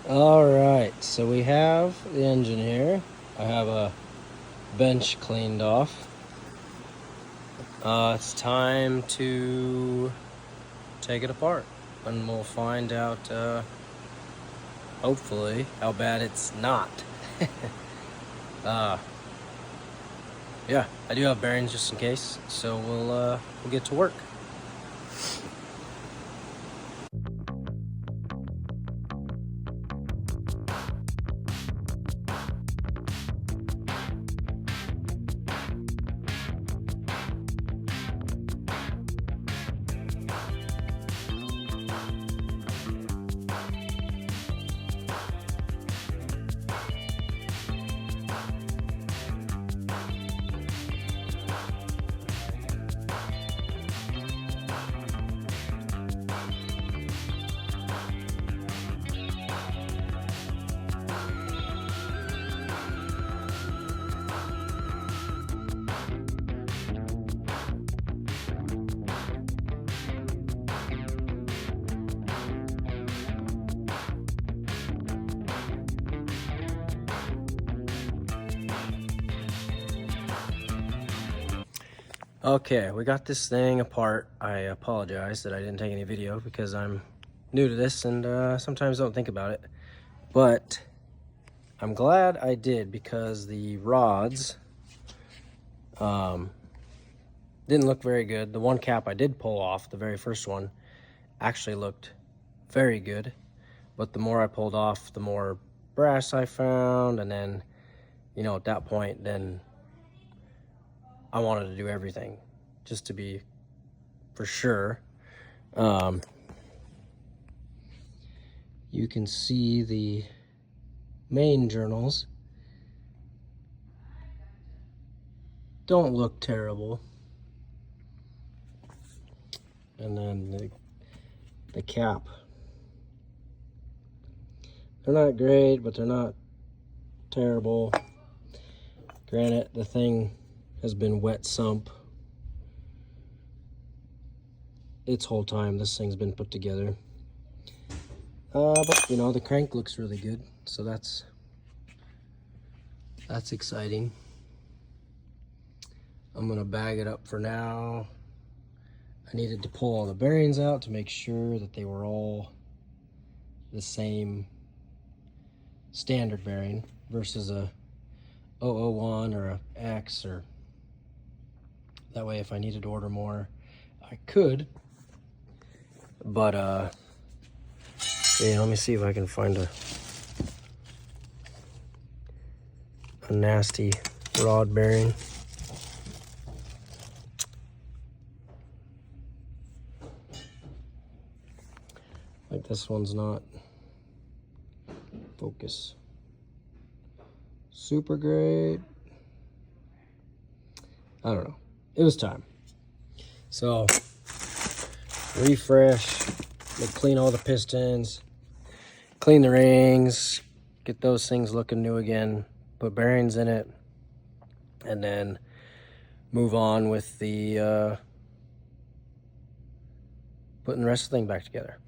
All right, so we have the engine here. I have a bench cleaned off. It's time to take it apart, and we'll find out, hopefully, how bad it's not. Yeah, I do have bearings just in case, so we'll get to work. Okay, we got this thing apart. I apologize that I didn't take any video because I'm new to this and sometimes don't think about it. But I'm glad I did because the rods didn't look very good. The one cap I did pull off, the very first one, actually looked very good. But the more I pulled off, the more brass I found. And then, you know, at that point, then I wanted to do everything just to be for sure. You can see the main journals don't look terrible. And then the cap. They're not great, but they're not terrible. Granted, the thing has been wet sump its whole time this thing's been put together. But you know, the crank looks really good, so that's exciting. I'm gonna bag it up for now. I needed to pull all the bearings out to make sure that they were all the same standard bearing versus a 001 or a X, or that way if I needed to order more I could. But yeah, let me see if I can find a nasty rod bearing. Like this one's not focus super great. I don't know. It was time. So refresh, clean all the pistons, clean the rings, get those things looking new again, put bearings in it, and then move on with the putting the rest of the thing back together.